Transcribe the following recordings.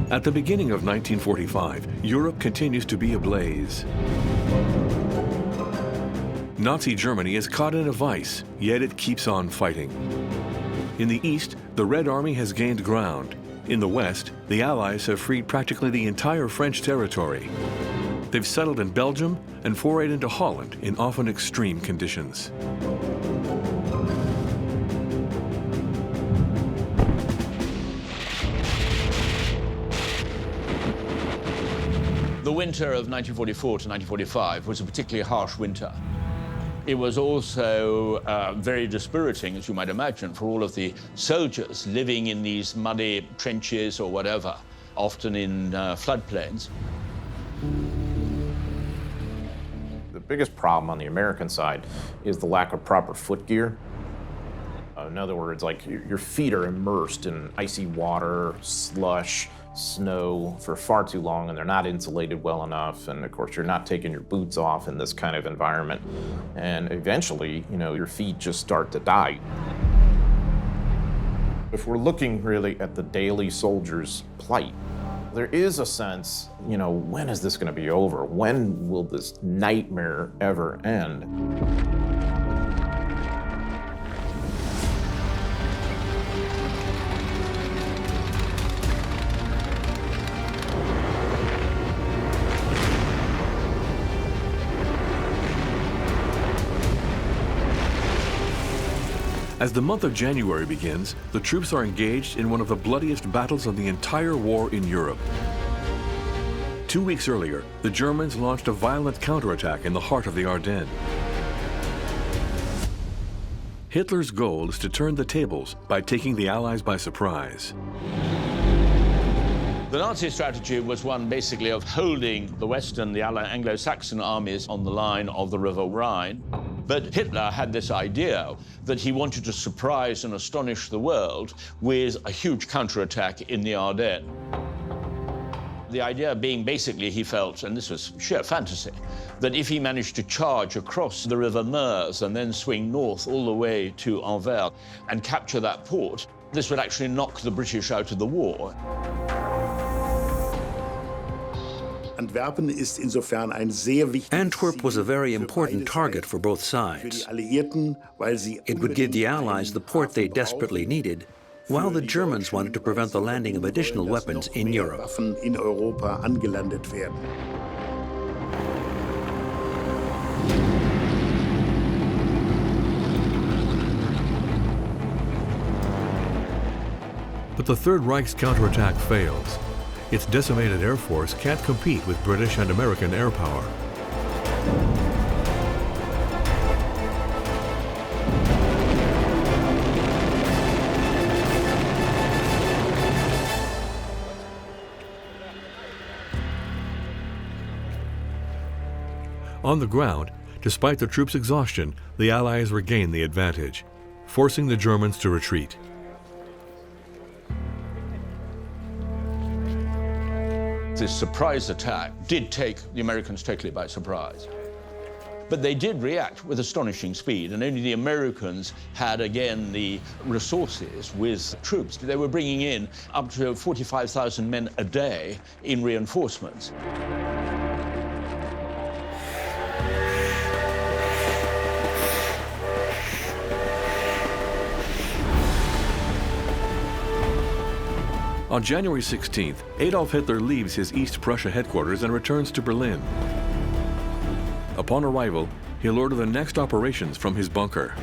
At the beginning of 1945, Europe continues to be ablaze. Nazi Germany is caught in a vice, yet it keeps on fighting. In the east, the Red Army has gained ground. In the west, the Allies have freed practically the entire French territory. They've settled in Belgium and forayed into Holland in often extreme conditions. The winter of 1944 to 1945 was a particularly harsh winter. It was also very dispiriting, as you might imagine, for all of the soldiers living in these muddy trenches or whatever, often in floodplains. The biggest problem on the American side is the lack of proper footgear. In other words, like your feet are immersed in icy water, slush, snow for far too long, and they're not insulated well enough. And of course, you're not taking your boots off in this kind of environment. And eventually, your feet just start to die. If we're looking really at the daily soldier's plight, there is a sense, when is this going to be over? When will this nightmare ever end? As the month of January begins, the troops are engaged in one of the bloodiest battles of the entire war in Europe. 2 weeks earlier, the Germans launched a violent counterattack in the heart of the Ardennes. Hitler's goal is to turn the tables by taking the Allies by surprise. The Nazi strategy was one basically of holding the Western, the Anglo-Saxon armies on the line of the River Rhine. But Hitler had this idea that he wanted to surprise and astonish the world with a huge counterattack in the Ardennes. The idea being basically, he felt, and this was sheer fantasy, that if he managed to charge across the River Meuse and then swing north all the way to Anvers and capture that port, this would actually knock the British out of the war. Antwerp was a very important target for both sides. It would give the Allies the port they desperately needed, while the Germans wanted to prevent the landing of additional weapons in Europe. But the Third Reich's counterattack fails. Its decimated air force can't compete with British and American air power. On the ground, despite the troops' exhaustion, the Allies regain the advantage, forcing the Germans to retreat. This surprise attack did take the Americans totally by surprise. But they did react with astonishing speed, and only the Americans had, again, the resources with troops. They were bringing in up to 45,000 men a day in reinforcements. On January 16th, Adolf Hitler leaves his East Prussia headquarters and returns to Berlin. Upon arrival, he'll order the next operations from his bunker.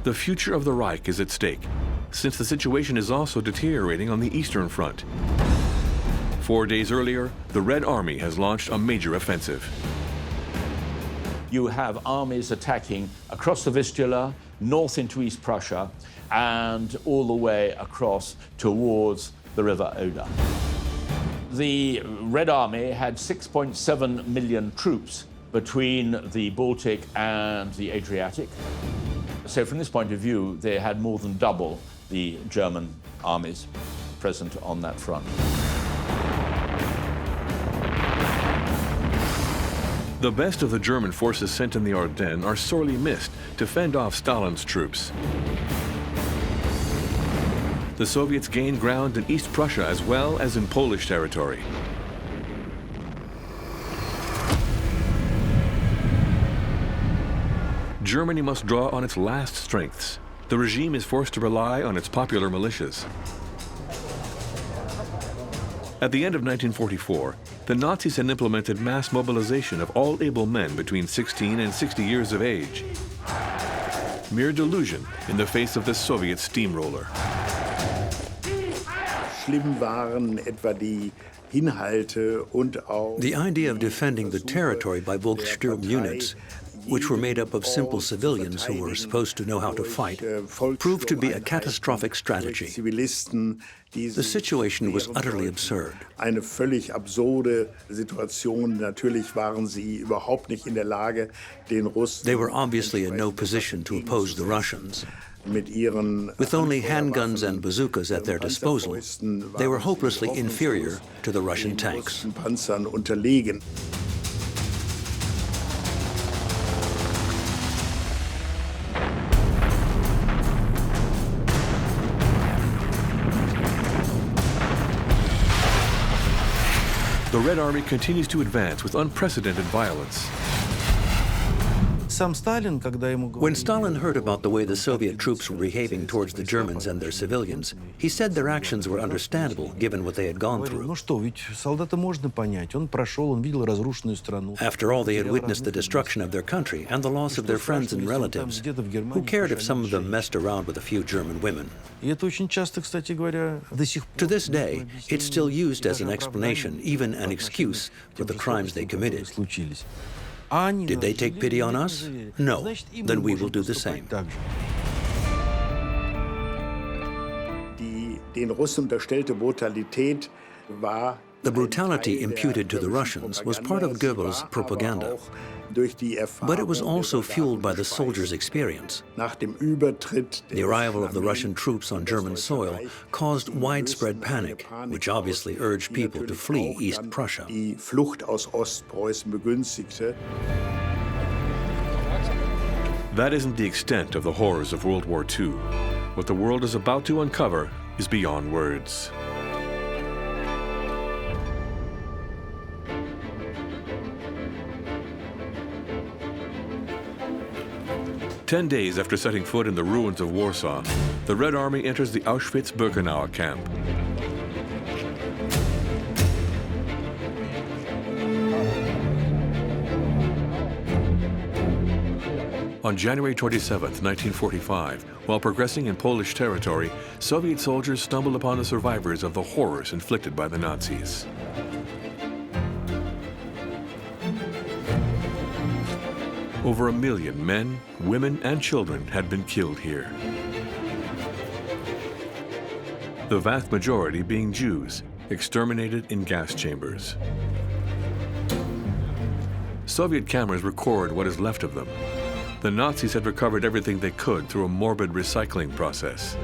The future of the Reich is at stake, since the situation is also deteriorating on the Eastern Front. 4 days earlier, the Red Army has launched a major offensive. You have armies attacking across the Vistula, north into East Prussia, and all the way across towards the River Oder. The Red Army had 6.7 million troops between the Baltic and the Adriatic. So from this point of view, they had more than double the German armies present on that front. The best of the German forces sent in the Ardennes are sorely missed to fend off Stalin's troops. the Soviets gained ground in East Prussia as well as in Polish territory. Germany must draw on its last strengths. The regime is forced to rely on its popular militias. At the end of 1944, the Nazis had implemented mass mobilization of all able men between 16 and 60 years of age. Mere delusion in the face of the Soviet steamroller. Schlimm waren etwa die Inhalte und auch The idea of defending the territory by Volkssturm units, which were made up of simple civilians who were supposed to know how to fight, proved to be a catastrophic strategy. The situation was utterly absurd. Eine völlig absurde Situation. Natürlich waren sie überhaupt nicht in der Lage, den Russen. They were obviously in no position to oppose the Russians. Mit ihren With only handguns and bazookas at their disposal, they were hopelessly inferior to the Russian tanks. Panzern unterlegen. The Red Army continues to advance with unprecedented violence. When Stalin heard about the way the Soviet troops were behaving towards the Germans and their civilians, he said their actions were understandable given what they had gone through. After all, they had witnessed the destruction of their country and the loss of their friends and relatives. Who cared if some of them messed around with a few German women? To this day, it's still used as an explanation, even an excuse, for the crimes they committed. Did they take pity on us? No. Then we will do the same. Die den Russen unterstellte Brutalität war The brutality imputed to the Russians was part of Goebbels' propaganda, but it was also fueled by the soldiers' experience. The arrival of the Russian troops on German soil caused widespread panic, which obviously urged people to flee East Prussia. Die Flucht aus Ostpreußen begünstigte. That isn't the extent of the horrors of World War II. What the world is about to uncover is beyond words. Ten days after setting foot in the ruins of Warsaw, the Red Army enters the Auschwitz-Birkenau camp. On January 27, 1945, while progressing in Polish territory, Soviet soldiers stumbled upon the survivors of the horrors inflicted by the Nazis. Over 1 million men, women, and children had been killed here. The vast majority being Jews, exterminated in gas chambers. Soviet cameras record what is left of them. The Nazis had recovered everything they could through a morbid recycling process.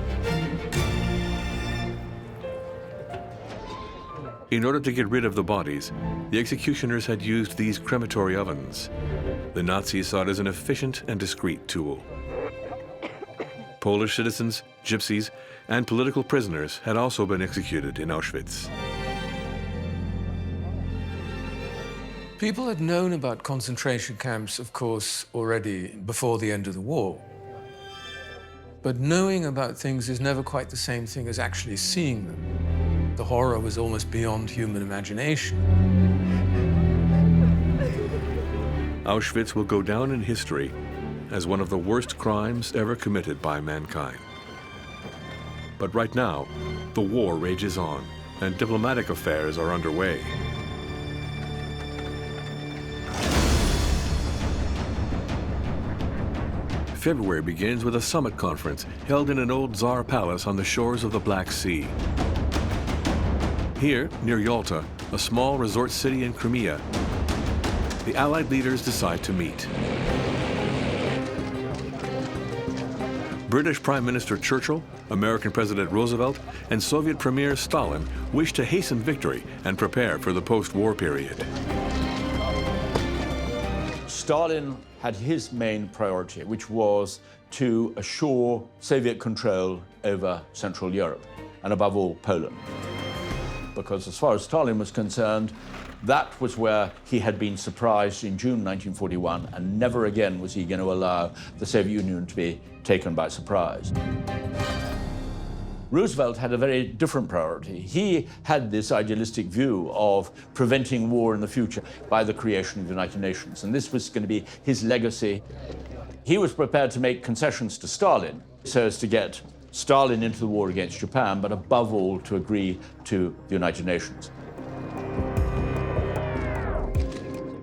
In order to get rid of the bodies, the executioners had used these crematory ovens. The Nazis saw it as an efficient and discreet tool. Polish citizens, gypsies, and political prisoners had also been executed in Auschwitz. People had known about concentration camps, of course, already before the end of the war. But knowing about things is never quite the same thing as actually seeing them. The horror was almost beyond human imagination. Auschwitz will go down in history as one of the worst crimes ever committed by mankind. But right now, the war rages on, and diplomatic affairs are underway. February begins with a summit conference held in an old Tsar palace on the shores of the Black Sea. Here, near Yalta, a small resort city in Crimea, the Allied leaders decide to meet. British Prime Minister Churchill, American President Roosevelt, and Soviet Premier Stalin wish to hasten victory and prepare for the post-war period. Stalin had his main priority, which was to assure Soviet control over Central Europe. and above all, Poland. Because as far as Stalin was concerned, that was where he had been surprised in June 1941, and never again was he going to allow the Soviet Union to be taken by surprise. Roosevelt had a very different priority. He had this idealistic view of preventing war in the future by the creation of the United Nations, and this was going to be his legacy. He was prepared to make concessions to Stalin so as to get Stalin into the war against Japan, but above all to agree to the United Nations.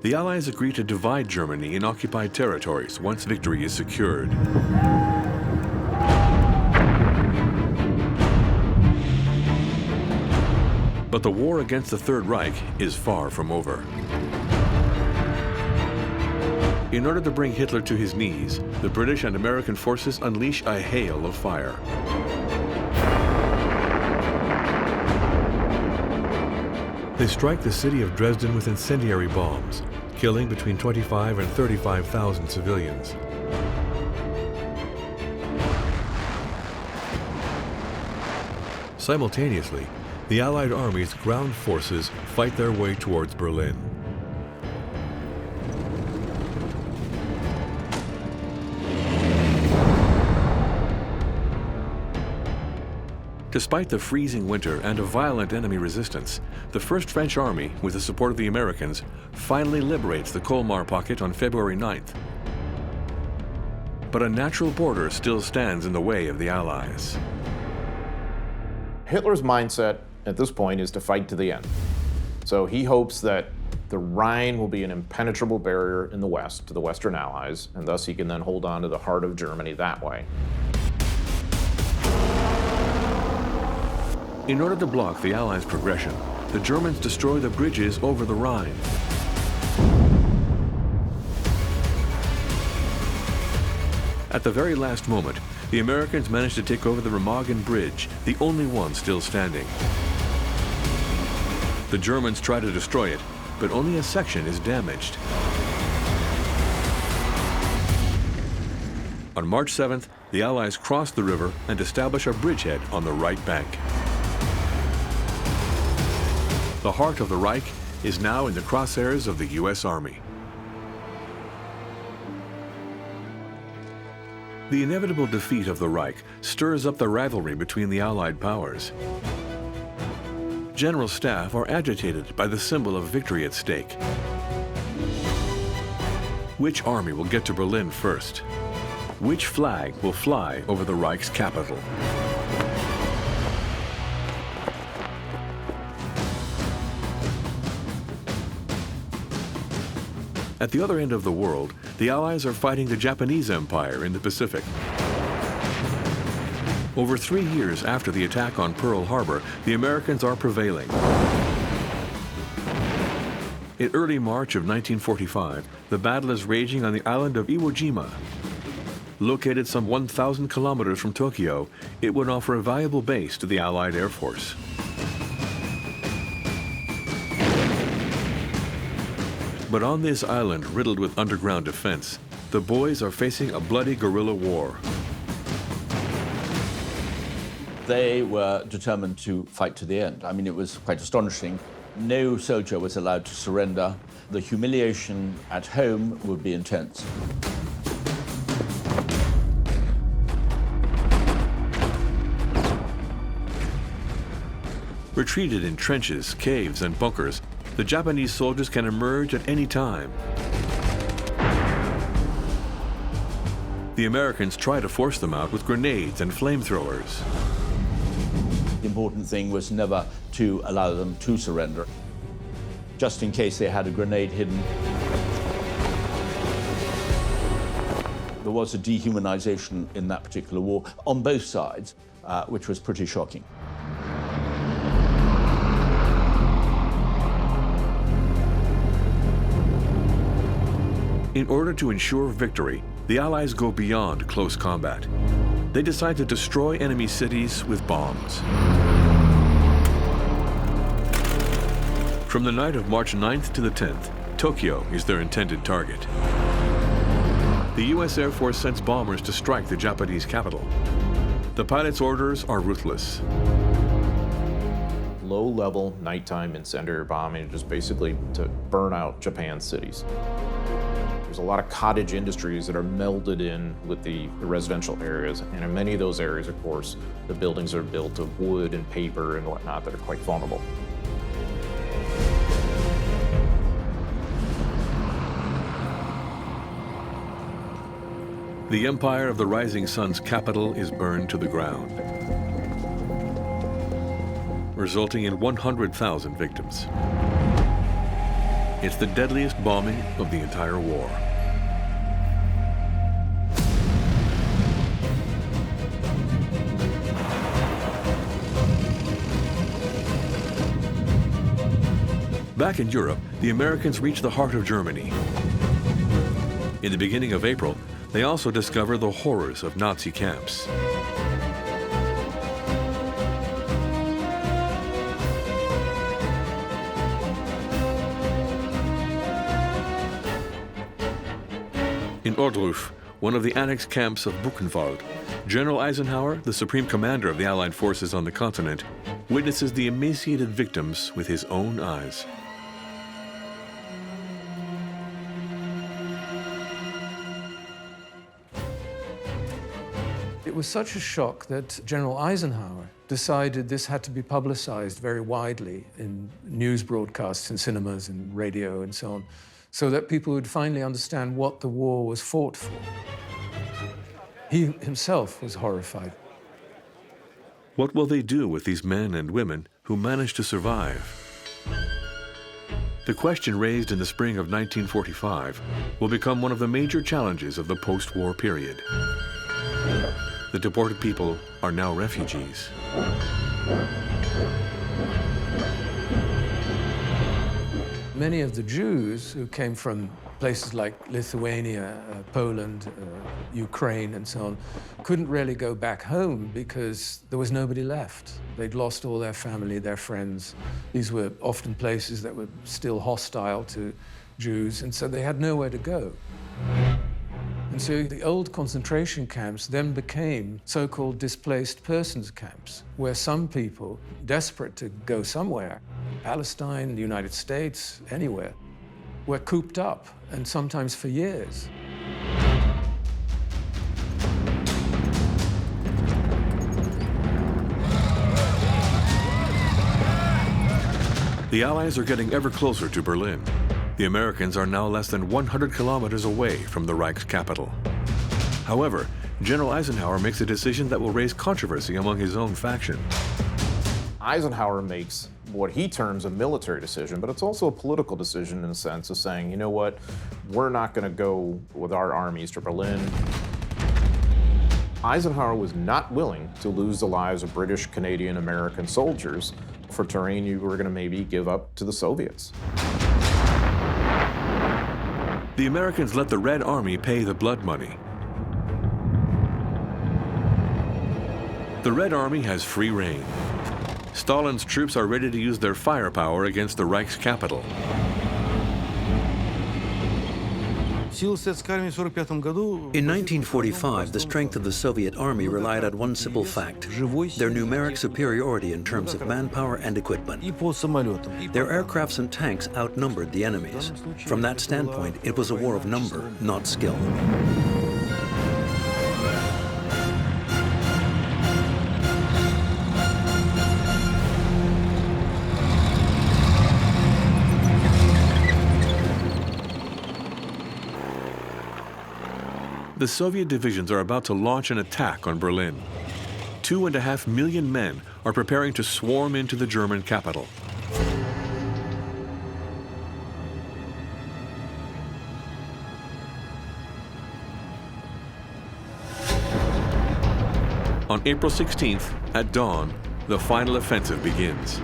The Allies agree to divide Germany in occupied territories once victory is secured. But the war against the Third Reich is far from over. In order to bring Hitler to his knees, the British and American forces unleash a hail of fire. They strike the city of Dresden with incendiary bombs, killing between 25,000 and 35,000 civilians. Simultaneously, the Allied army's ground forces fight their way towards Berlin. Despite the freezing winter and a violent enemy resistance, the First French Army, with the support of the Americans, finally liberates the Colmar pocket on February 9th. But a natural border still stands in the way of the Allies. Hitler's mindset at this point is to fight to the end. So he hopes that the Rhine will be an impenetrable barrier in the West to the Western Allies, and thus he can then hold on to the heart of Germany that way. In order to block the Allies' progression, the Germans destroy the bridges over the Rhine. At the very last moment, the Americans managed to take over the Remagen Bridge, the only one still standing. The Germans try to destroy it, but only a section is damaged. On March 7th, the Allies cross the river and establish a bridgehead on the right bank. The heart of the Reich is now in the crosshairs of the U.S. Army. The inevitable defeat of the Reich stirs up the rivalry between the Allied powers. General staff are agitated by the symbol of victory at stake. Which army will get to Berlin first? Which flag will fly over the Reich's capital? At the other end of the world, the Allies are fighting the Japanese Empire in the Pacific. Over 3 years after the attack on Pearl Harbor, the Americans are prevailing. In early March of 1945, the battle is raging on the island of Iwo Jima. Located some 1,000 kilometers from Tokyo, it would offer a valuable base to the Allied Air Force. But on this island riddled with underground defense, the boys are facing a bloody guerrilla war. They were determined to fight to the end. I mean, it was quite astonishing. No soldier was allowed to surrender. The humiliation at home would be intense. Retreated in trenches, caves, and bunkers, the Japanese soldiers can emerge at any time. The Americans try to force them out with grenades and flamethrowers. The important thing was never to allow them to surrender, just in case they had a grenade hidden. There was a dehumanization in that particular war on both sides, which was pretty shocking. In order to ensure victory, the Allies go beyond close combat. They decide to destroy enemy cities with bombs. From the night of March 9th to the 10th, Tokyo is their intended target. The U.S. Air Force sends bombers to strike the Japanese capital. The pilots' orders are ruthless. low-level nighttime incendiary bombing, just basically to burn out Japan's cities. There's a lot of cottage industries that are melded in with the residential areas, and in many of those areas, of course, the buildings are built of wood and paper and whatnot that are quite vulnerable. The empire of the rising sun's capital is burned to the ground, resulting in 100,000 victims. It's the deadliest bombing of the entire war. Back in Europe, the Americans reach the heart of Germany. In the beginning of April, they also discover the horrors of Nazi camps. In Ohrdruf, one of the annexed camps of Buchenwald, General Eisenhower, the supreme commander of the Allied forces on the continent, witnesses the emaciated victims with his own eyes. It was such a shock that General Eisenhower decided this had to be publicized very widely in news broadcasts, in cinemas, in radio, and so on, so that people would finally understand what the war was fought for. He himself was horrified. What will they do with these men and women who managed to survive? The question raised in the spring of 1945 will become one of the major challenges of the post-war period. The deported people are now refugees. Many of the Jews who came from places like Lithuania, Poland, Ukraine, and so on, couldn't really go back home because there was nobody left. They'd lost all their family, their friends. These were often places that were still hostile to Jews, and so they had nowhere to go. And so the old concentration camps then became so-called displaced persons camps, where some people, desperate to go somewhere, Palestine, the United States, anywhere, were cooped up, and sometimes for years. The Allies are getting ever closer to Berlin. The Americans are now less than 100 kilometers away from the Reich's capital. However, General Eisenhower makes a decision that will raise controversy among his own faction. Eisenhower makes what he terms a military decision, but it's also a political decision in the sense of saying, you know what, we're not going to go with our armies to Berlin. Eisenhower was not willing to lose the lives of British, Canadian, American soldiers for terrain you were going to maybe give up to the Soviets. The Americans let the Red Army pay the blood money. The Red Army has free rein. Stalin's troops are ready to use their firepower against the Reich's capital. In 1945, the strength of the Soviet army relied on one simple fact: their numeric superiority in terms of manpower and equipment. Their aircrafts and tanks outnumbered the enemy's. From that standpoint, it was a war of number, not skill. The Soviet divisions are about to launch an attack on Berlin. 2.5 million men are preparing to swarm into the German capital. On April 16th, at dawn, the final offensive begins.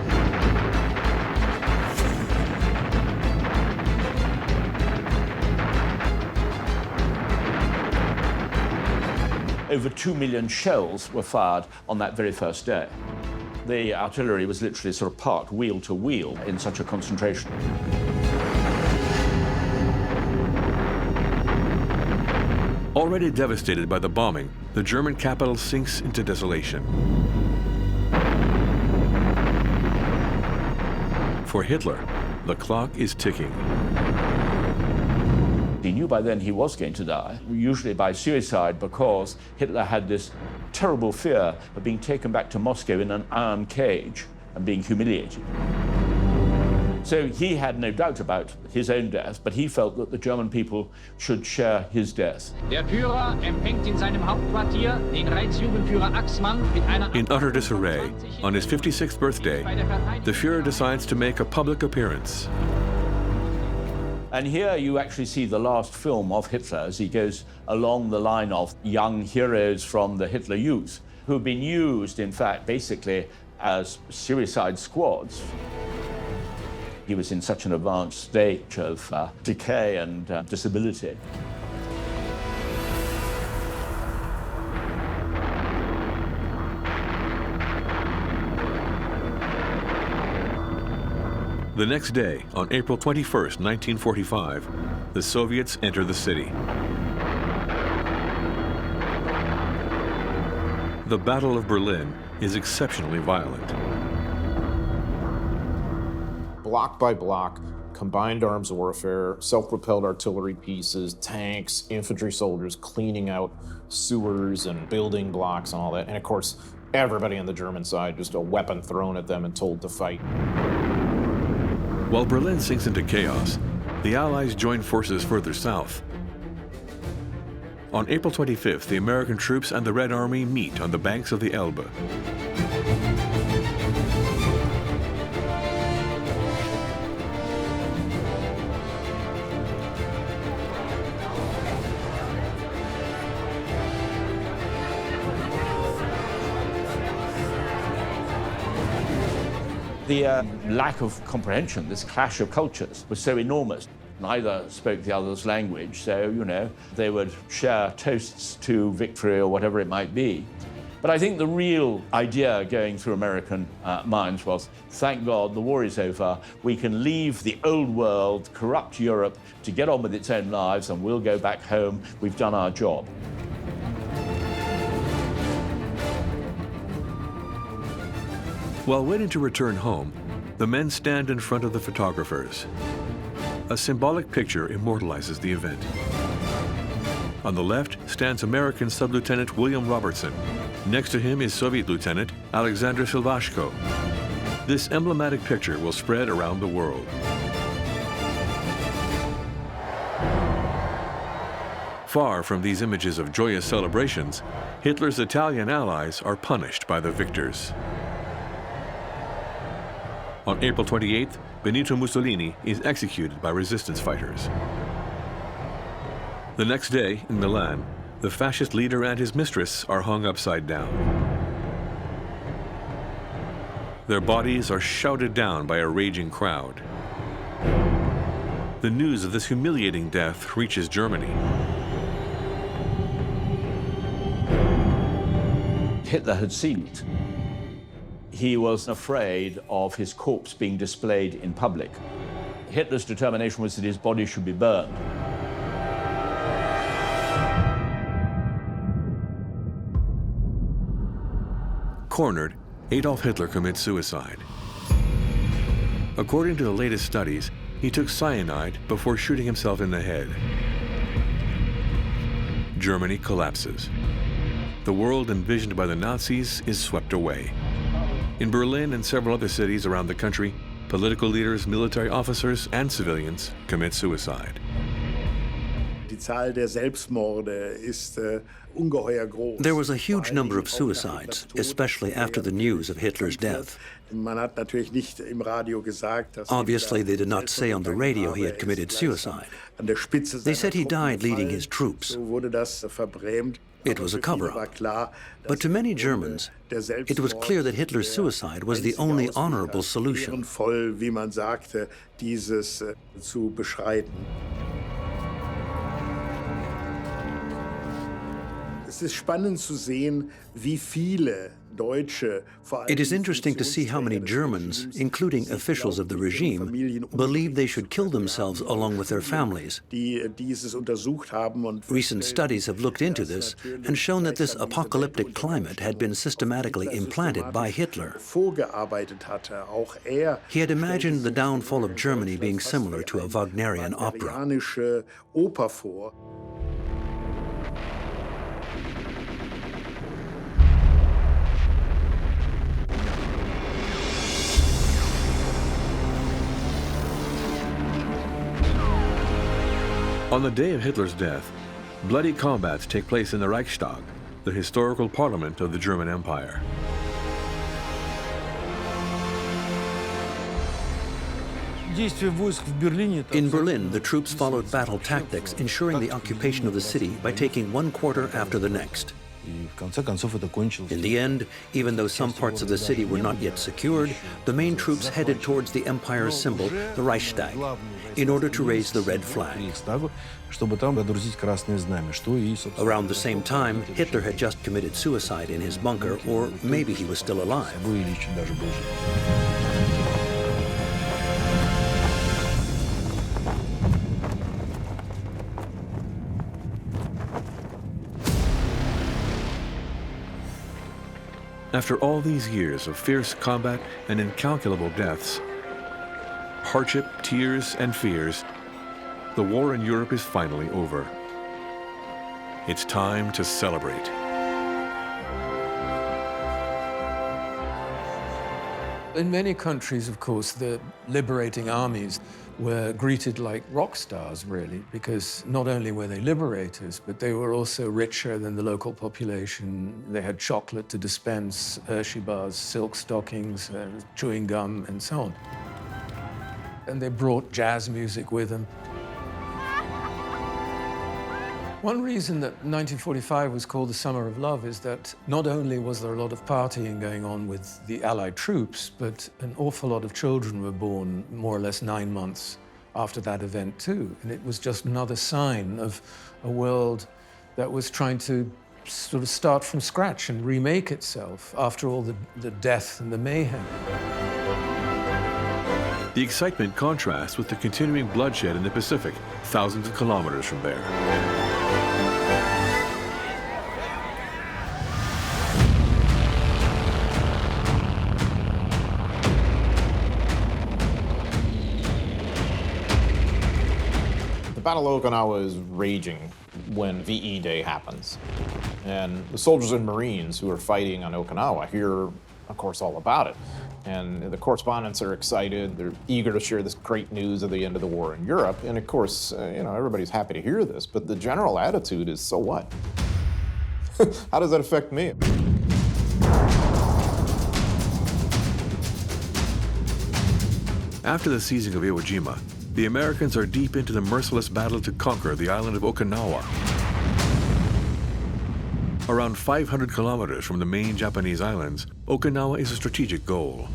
Over 2 million shells were fired on that very first day. The artillery was literally sort of parked wheel to wheel in such a concentration. Already devastated by the bombing, the German capital sinks into desolation. For Hitler, the clock is ticking. He knew by then he was going to die, usually by suicide, because Hitler had this terrible fear of being taken back to Moscow in an iron cage and being humiliated. So he had no doubt about his own death, but he felt that the German people should share his death. Der Führer empfängt in seinem Hauptquartier den Reichsjugendführer Axmann mit einer... In utter disarray, on his 56th birthday, the Führer decides to make a public appearance. And here you actually see the last film of Hitler as he goes along the line of young heroes from the Hitler Youth, who've been used, in fact, basically as suicide squads. He was in such an advanced state of decay and disability. The next day, on April 21st, 1945, the Soviets enter the city. The Battle of Berlin is exceptionally violent. Block by block, combined arms warfare, self-propelled artillery pieces, tanks, infantry soldiers cleaning out sewers and building blocks and all that. And of course, everybody on the German side, just a weapon thrown at them and told to fight. While Berlin sinks into chaos, the Allies join forces further south. On April 25th, the American troops and the Red Army meet on the banks of the Elbe. The lack of comprehension, this clash of cultures, was so enormous. Neither spoke the other's language, so, you know, they would share toasts to victory or whatever it might be. But I think the real idea going through American minds was, thank God the war is over, we can leave the old world, corrupt Europe, to get on with its own lives, and we'll go back home, we've done our job. While waiting to return home, the men stand in front of the photographers. A symbolic picture immortalizes the event. On the left stands American Sub-Lieutenant William Robertson. Next to him is Soviet Lieutenant Alexander Silvashko. This emblematic picture will spread around the world. Far from these images of joyous celebrations, Hitler's Italian allies are punished by the victors. On April 28th, Benito Mussolini is executed by resistance fighters. The next day, in Milan, the fascist leader and his mistress are hung upside down. Their bodies are shouted down by a raging crowd. The news of this humiliating death reaches Germany. Hitler had seen it. He was afraid of his corpse being displayed in public. Hitler's determination was that his body should be burned. Cornered, Adolf Hitler commits suicide. According to the latest studies, he took cyanide before shooting himself in the head. Germany collapses. The world envisioned by the Nazis is swept away. In Berlin and several other cities around the country, political leaders, military officers, and civilians commit suicide. Die Zahl der Selbstmorde ist ungeheuer groß. There was a huge number of suicides, especially after the news of Hitler's death. Man hat natürlich nicht im Radio gesagt, dass Obviously, they did not say on the radio he had committed suicide. They said he died leading his troops. So wurde das verbrämt. It was a cover-up. But to many Germans, it was clear that Hitler's suicide was the only honorable solution. Ehrenvoll, wie man sagte, dieses zu beschreiten. Es ist spannend zu sehen, wie viele It is interesting to see how many Germans, including officials of the regime, believed they should kill themselves along with their families. Recent studies have looked into this and shown that this apocalyptic climate had been systematically implanted by Hitler. He had imagined the downfall of Germany being similar to a Wagnerian opera. On the day of Hitler's death, bloody combats take place in the Reichstag, the historical parliament of the German Empire. In Berlin, the troops followed battle tactics, ensuring the occupation of the city by taking one quarter after the next. In the end, even though some parts of the city were not yet secured, the main troops headed towards the empire's symbol, the Reichstag, in order to raise the red flag. Around the same time, Hitler had just committed suicide in his bunker, or maybe he was still alive. After all these years of fierce combat and incalculable deaths, hardship, tears, and fears, the war in Europe is finally over. It's time to celebrate. In many countries, of course, the liberating armies were greeted like rock stars, really, because not only were they liberators, but they were also richer than the local population. They had chocolate to dispense, Hershey bars, silk stockings, chewing gum, and so on. And they brought jazz music with them. One reason that 1945 was called the Summer of Love is that not only was there a lot of partying going on with the Allied troops, but an awful lot of children were born more or less 9 months after that event too. And it was just another sign of a world that was trying to sort of start from scratch and remake itself after all the death and the mayhem. The excitement contrasts with the continuing bloodshed in the Pacific, thousands of kilometers from there. The Battle of Okinawa is raging when VE Day happens. And the soldiers and Marines who are fighting on Okinawa hear, of course, all about it. And the correspondents are excited. They're eager to share this great news of the end of the war in Europe. And of course, everybody's happy to hear this, but the general attitude is, so what? How does that affect me? After the seizing of Iwo Jima, the Americans are deep into the merciless battle to conquer the island of Okinawa. Around 500 kilometers from the main Japanese islands, Okinawa is a strategic goal.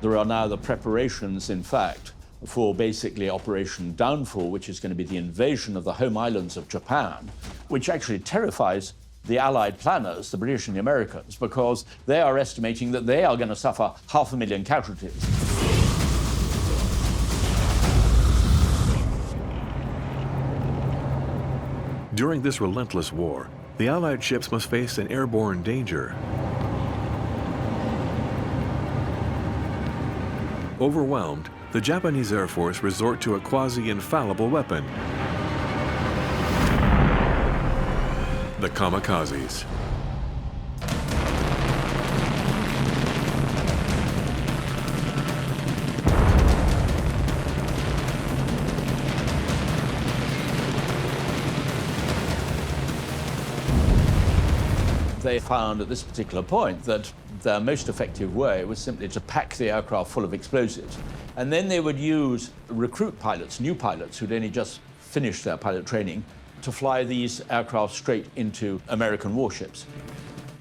There are now the preparations, in fact, for basically Operation Downfall, which is going to be the invasion of the home islands of Japan, which actually terrifies the Allied planners, the British and the Americans, because they are estimating that they are going to suffer 500,000 casualties. During this relentless war, the Allied ships must face an airborne danger. Overwhelmed, the Japanese Air Force resort to a quasi-infallible weapon: the kamikazes. They found at this particular point that their most effective way was simply to pack the aircraft full of explosives. And then they would use recruit pilots, new pilots who'd only just finished their pilot training, to fly these aircraft straight into American warships.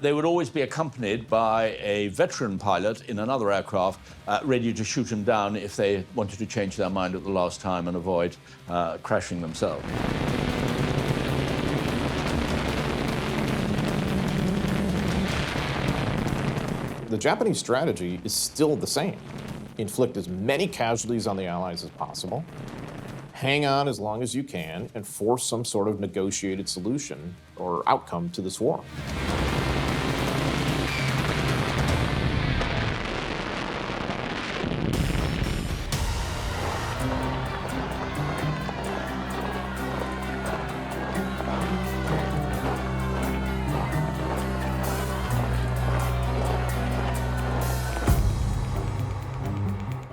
They would always be accompanied by a veteran pilot in another aircraft ready to shoot them down if they wanted to change their mind at the last time and avoid crashing themselves. The Japanese strategy is still the same. Inflict as many casualties on the Allies as possible, hang on as long as you can, and force some sort of negotiated solution or outcome to this war.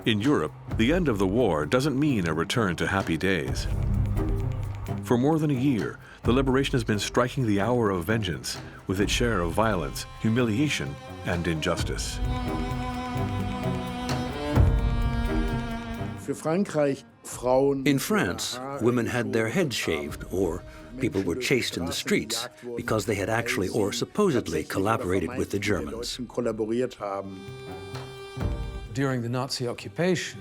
In Europe, the end of the war doesn't mean a return to happy days. For more than a year, the Liberation has been striking the hour of vengeance with its share of violence, humiliation, and injustice. In France, women had their heads shaved, or people were chased in the streets because they had actually or supposedly collaborated with the Germans. During the Nazi occupation,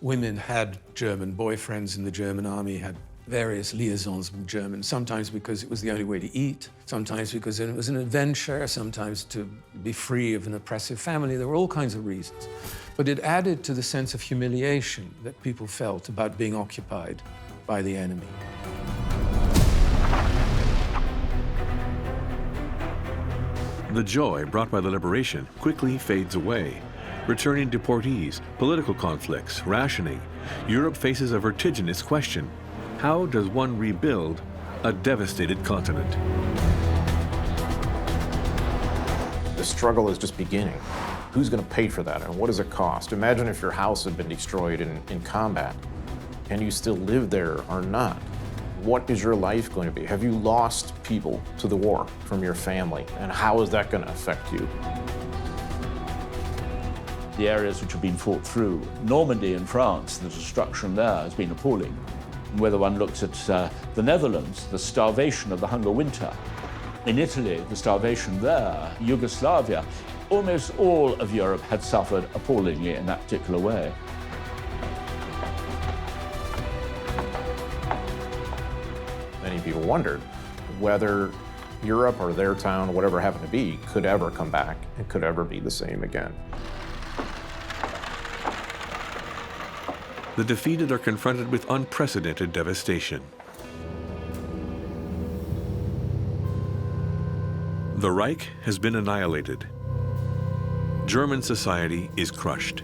women had German boyfriends in the German army, had various liaisons with Germans, sometimes because it was the only way to eat, sometimes because it was an adventure, sometimes to be free of an oppressive family. There were all kinds of reasons. But it added to the sense of humiliation that people felt about being occupied by the enemy. The joy brought by the liberation quickly fades away. Returning deportees, political conflicts, rationing, Europe faces a vertiginous question. How does one rebuild a devastated continent? The struggle is just beginning. Who's going to pay for that, and what does it cost? Imagine if your house had been destroyed in combat. Can you still live there or not? What is your life going to be? Have you lost people to the war from your family, and how is that going to affect you? The areas which have been fought through, Normandy in France, the destruction there has been appalling. And whether one looks at the Netherlands, the starvation of the Hunger Winter, in Italy, the starvation there, Yugoslavia, almost all of Europe had suffered appallingly in that particular way. Many people wondered whether Europe or their town, whatever it happened to be, could ever come back and could ever be the same again. The defeated are confronted with unprecedented devastation. The Reich has been annihilated. German society is crushed.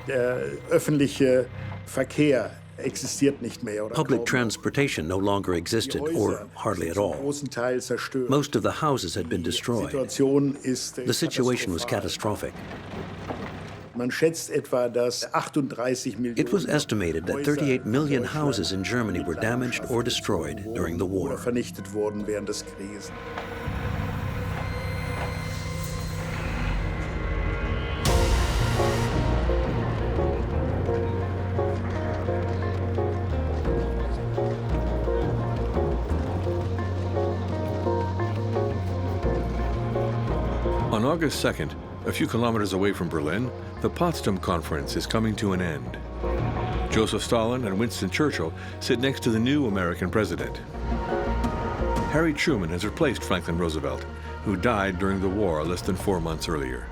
Der öffentliche Verkehr existiert nicht mehr. Public transportation no longer existed, or hardly at all. Most of the houses had been destroyed. The situation was catastrophic. It was estimated that 38 million houses in Germany were damaged or destroyed during the war. On August 2nd, a few kilometers away from Berlin, the Potsdam Conference is coming to an end. Joseph Stalin and Winston Churchill sit next to the new American president. Harry Truman has replaced Franklin Roosevelt, who died during the war less than 4 months earlier.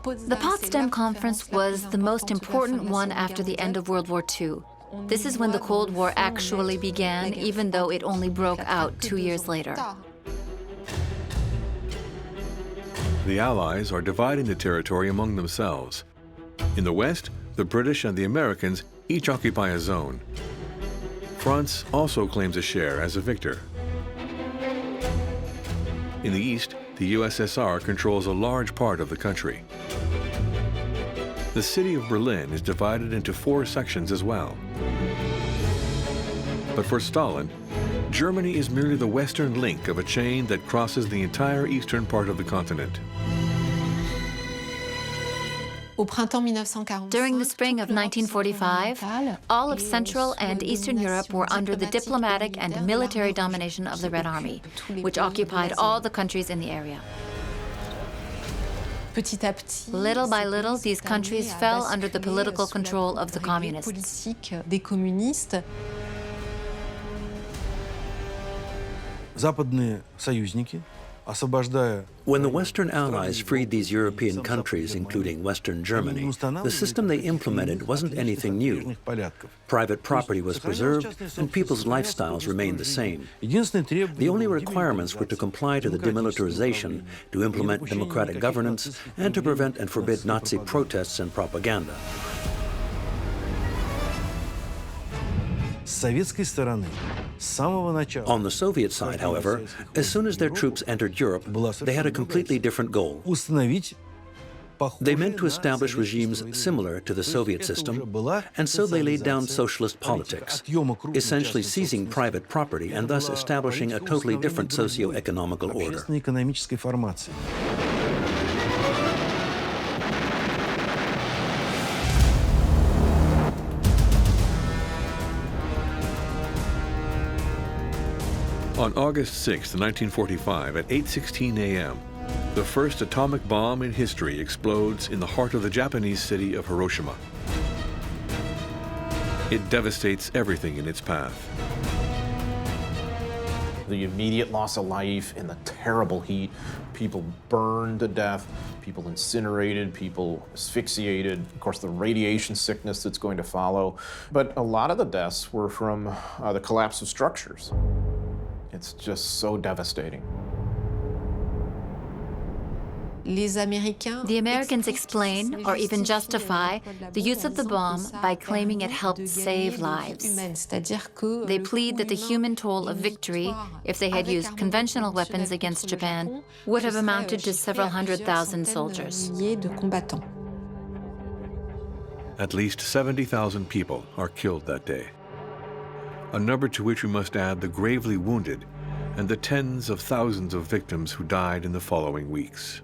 The Potsdam Conference was the most important one after the end of World War II. This is when the Cold War actually began, even though it only broke out 2 years later. The Allies are dividing the territory among themselves. In the West, the British and the Americans each occupy a zone. France also claims a share as a victor. In the East, the USSR controls a large part of the country. The city of Berlin is divided into 4 sections as well. But for Stalin, Germany is merely the western link of a chain that crosses the entire eastern part of the continent. During the spring of 1945, all of Central and Eastern Europe were under the diplomatic and military domination of the Red Army, which occupied all the countries in the area. Little by little, these countries fell under the political control of the communists. Западные союзники When the Western Allies freed these European countries, including Western Germany, the system they implemented wasn't anything new. Private property was preserved, and people's lifestyles remained the same. The only requirements were to comply to the demilitarization, to implement democratic governance, and to prevent and forbid Nazi protests and propaganda. On the Soviet side, however, as soon as their troops entered Europe, they had a completely different goal. They meant to establish regimes similar to the Soviet system, and so they laid down socialist politics, essentially seizing private property and thus establishing a totally different socio-economical order. On August 6, 1945, at 8:16 a.m., the first atomic bomb in history explodes in the heart of the Japanese city of Hiroshima. It devastates everything in its path. The immediate loss of life in the terrible heat, people burned to death, people incinerated, people asphyxiated, of course the radiation sickness that's going to follow. But a lot of the deaths were from the collapse of structures. It's just so devastating. The Americans explain, or even justify, the use of the bomb by claiming it helped save lives. They plead that the human toll of victory, if they had used conventional weapons against Japan, would have amounted to several 100,000 soldiers. At least 70,000 people are killed that day, a number to which we must add the gravely wounded and the tens of thousands of victims who died in the following weeks.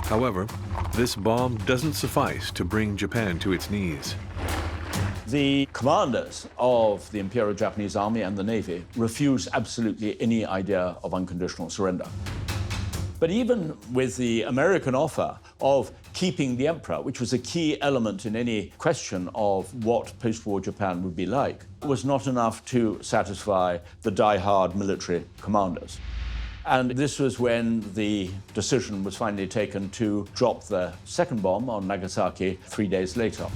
However, this bomb doesn't suffice to bring Japan to its knees. The commanders of the Imperial Japanese Army and the Navy refused absolutely any idea of unconditional surrender. But even with the American offer of keeping the emperor, which was a key element in any question of what post-war Japan would be like, was not enough to satisfy the die-hard military commanders. And this was when the decision was finally taken to drop the second bomb on Nagasaki 3 days later.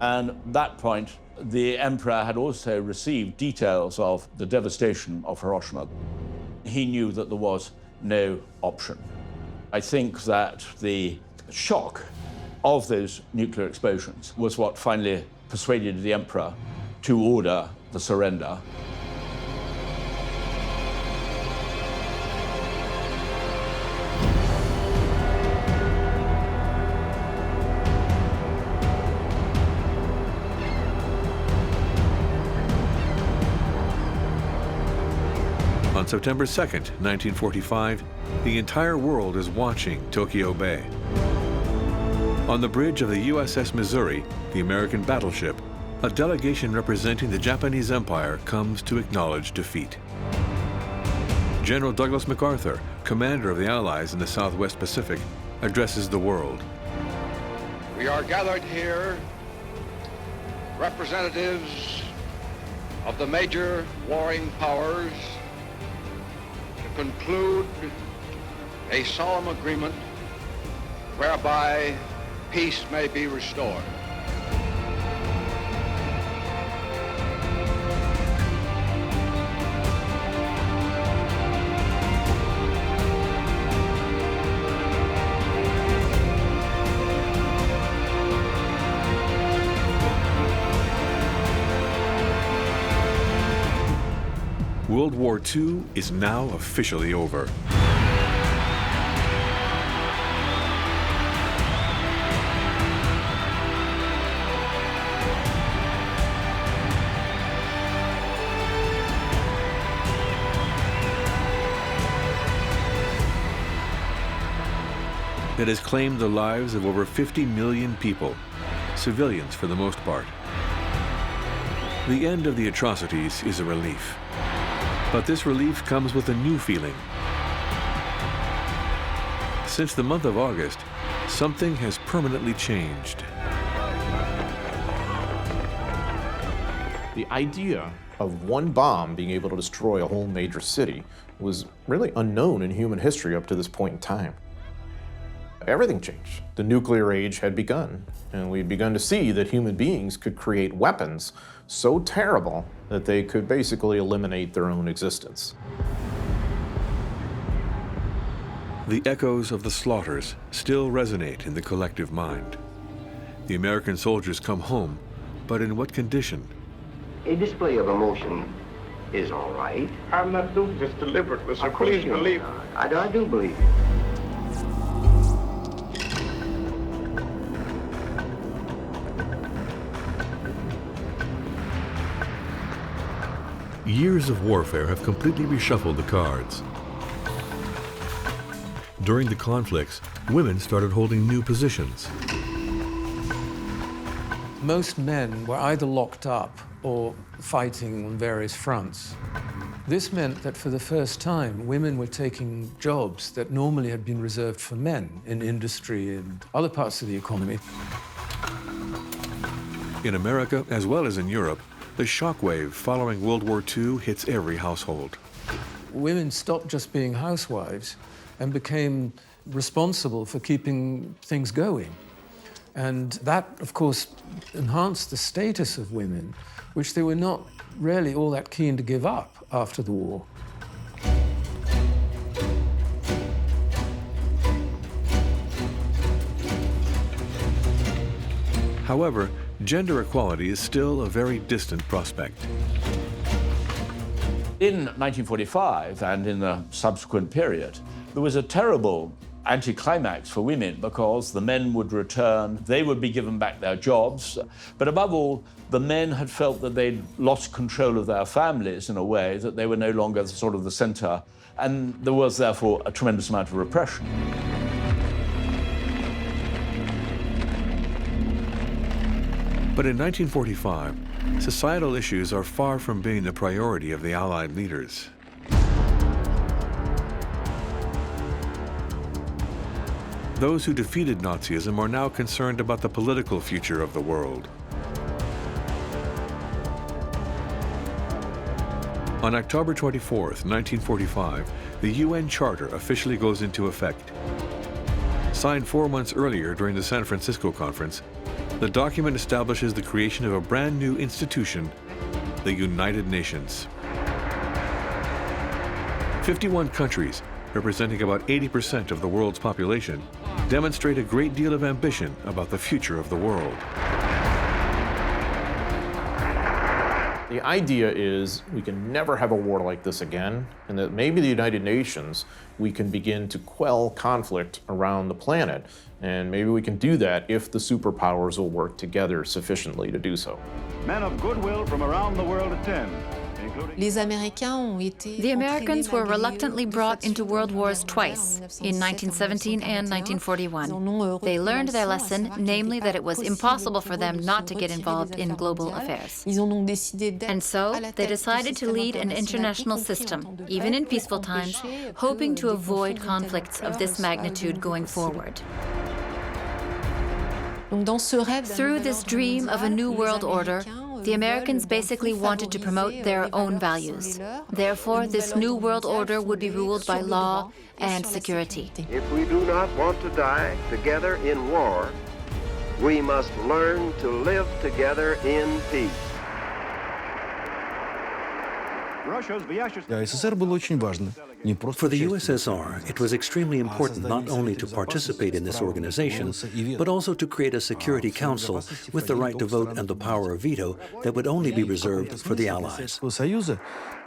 And at that point, the emperor had also received details of the devastation of Hiroshima. He knew that there was no option. I think that the shock of those nuclear explosions was what finally persuaded the emperor to order the surrender. On September 2nd, 1945, the entire world is watching Tokyo Bay. On the bridge of the USS Missouri, the American battleship, a delegation representing the Japanese Empire comes to acknowledge defeat. General Douglas MacArthur, commander of the Allies in the Southwest Pacific, addresses the world. We are gathered here, representatives of the major warring powers, conclude a solemn agreement whereby peace may be restored. World War II is now officially over. that has claimed the lives of over 50 million people, civilians for the most part. The end of the atrocities is a relief. But this relief comes with a new feeling. Since the month of August, something has permanently changed. The idea of one bomb being able to destroy a whole major city was really unknown in human history up to this point in time. Everything changed. The nuclear age had begun, and we'd begun to see that human beings could create weapons so terrible that they could basically eliminate their own existence. The echoes of the slaughters still resonate in the collective mind. The American soldiers come home, but in what condition? A display of emotion is all right. I'm not doing this deliberately, so please believe me. I do believe you. Years of warfare have completely reshuffled the cards. During the conflicts, women started holding new positions. Most men were either locked up or fighting on various fronts. This meant that for the first time, women were taking jobs that normally had been reserved for men in industry and other parts of the economy. In America, as well as in Europe, the shockwave following World War II hits every household. Women stopped just being housewives and became responsible for keeping things going. And that, of course, enhanced the status of women, which they were not really all that keen to give up after the war. However, gender equality is still a very distant prospect. In 1945 and in the subsequent period, there was a terrible anticlimax for women because the men would return, they would be given back their jobs, but above all, the men had felt that they'd lost control of their families in a way, that they were no longer sort of the center, and there was therefore a tremendous amount of repression. But in 1945, societal issues are far from being the priority of the Allied leaders. Those who defeated Nazism are now concerned about the political future of the world. On October 24th, 1945, the UN Charter officially goes into effect. Signed 4 months earlier during the San Francisco conference, the document establishes the creation of a brand new institution, the United Nations. 51 countries, representing about 80% of the world's population, demonstrate a great deal of ambition about the future of the world. The idea is we can never have a war like this again, and that maybe the United Nations, we can begin to quell conflict around the planet. And maybe we can do that if the superpowers will work together sufficiently to do so. Men of goodwill from around the world attend. The Americans were reluctantly brought into world wars twice, in 1917 and 1941. They learned their lesson, namely that it was impossible for them not to get involved in global affairs. And so, they decided to lead an international system, even in peaceful times, hoping to avoid conflicts of this magnitude going forward. Through this dream of a new world order, the Americans basically wanted to promote their own values. Therefore, this new world order would be ruled by law and security. If we do not want to die together in war, we must learn to live together in peace. For the USSR, it was extremely important not only to participate in this organization, but also to create a Security Council with the right to vote and the power of veto that would only be reserved for the Allies.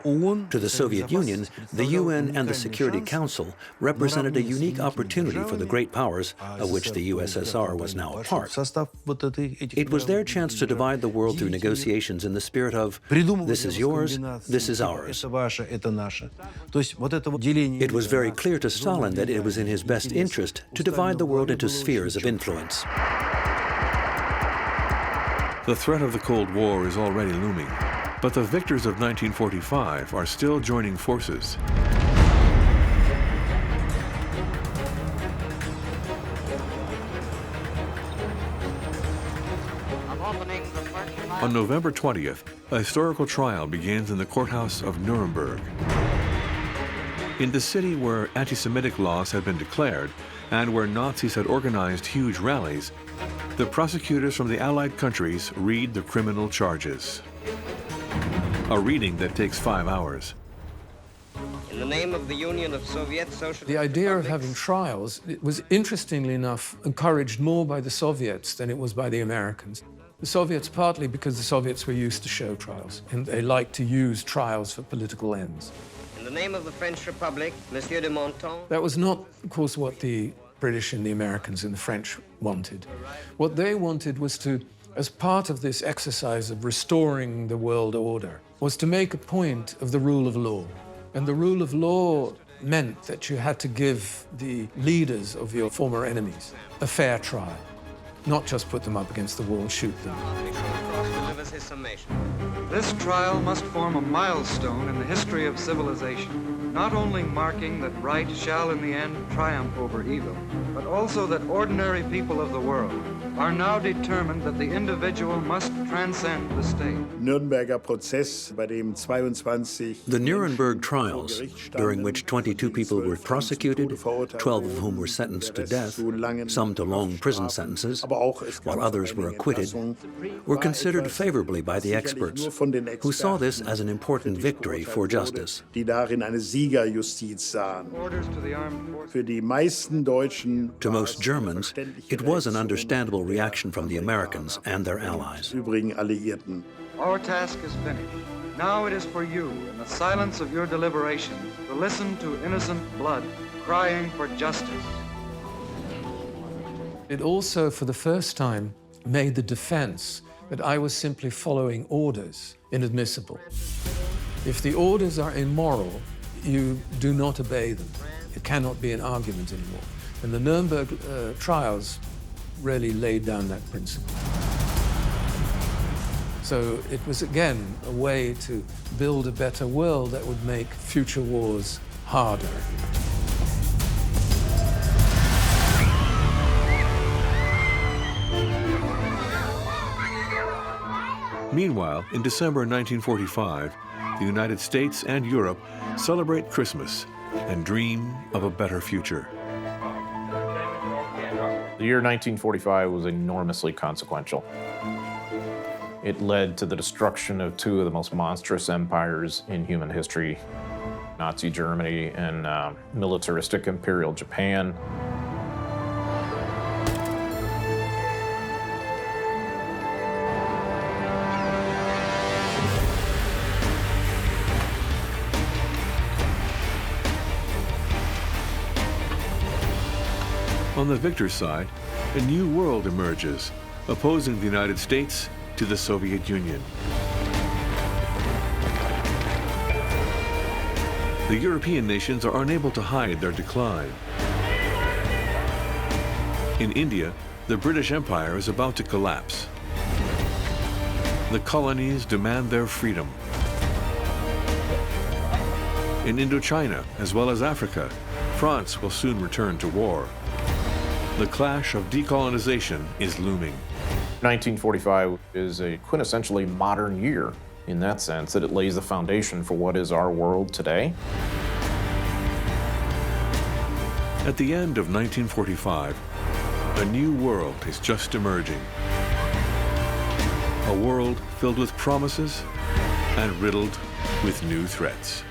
To the Soviet Union, the UN and the Security Council represented a unique opportunity for the great powers, of which the USSR was now a part. It was their chance to divide the world through negotiations in the spirit of, this is yours, this is ours. It was very clear to Stalin that it was in his best interest to divide the world into spheres of influence. The threat of the Cold War is already looming, but the victors of 1945 are still joining forces. On November 20th, a historical trial begins in the courthouse of Nuremberg. In the city where anti-Semitic laws had been declared and where Nazis had organized huge rallies, the prosecutors from the Allied countries read the criminal charges. A reading that takes 5 hours. In the name of the Union of Soviet Socialist The idea of having trials, it was interestingly enough encouraged more by the Soviets than it was by the Americans. The Soviets partly because the Soviets were used to show trials, and they liked to use trials for political ends. In the name of the French Republic, Monsieur de Menton. That was not, of course, what the British and the Americans and the French wanted. What they wanted was to, as part of this exercise of restoring the world order, was to make a point of the rule of law. And the rule of law meant that you had to give the leaders of your former enemies a fair trial, not just put them up against the wall and shoot them. This trial must form a milestone in the history of civilization, not only marking that right shall in the end triumph over evil, but also that ordinary people of the world are now determined that the individual must transcend the state. Nürnberger Prozess, bei dem 22 The Nuremberg Trials, during which 22 people were prosecuted, 12 of whom were sentenced to death, some to long prison sentences, while others were acquitted, were considered favorably by the experts, who saw this as an important victory for justice. Die darin eine Siegerjustiz sahen. Für die meisten Deutschen To most Germans, it was an understandable reaction from the Americans and their allies. übrigen Alliierten. Our task is finished. Now it is for you, in the silence of your deliberations, to listen to innocent blood crying for justice. It also, for the first time, made the defense that I was simply following orders inadmissible. If the orders are immoral, you do not obey them. It cannot be an argument anymore. And the Nuremberg trials really laid down that principle. So it was, again, a way to build a better world that would make future wars harder. Meanwhile, in December 1945, the United States and Europe celebrate Christmas and dream of a better future. The year 1945 was enormously consequential. It led to the destruction of two of the most monstrous empires in human history, Nazi Germany and militaristic Imperial Japan. On the victor's side, a new world emerges, opposing the United States to the Soviet Union. The European nations are unable to hide their decline. In India, the British Empire is about to collapse. The colonies demand their freedom. In Indochina, as well as Africa, France will soon return to war. The clash of decolonization is looming. 1945 is a quintessentially modern year in that sense that it lays the foundation for what is our world today. At the end of 1945, a new world is just emerging. A world filled with promises and riddled with new threats.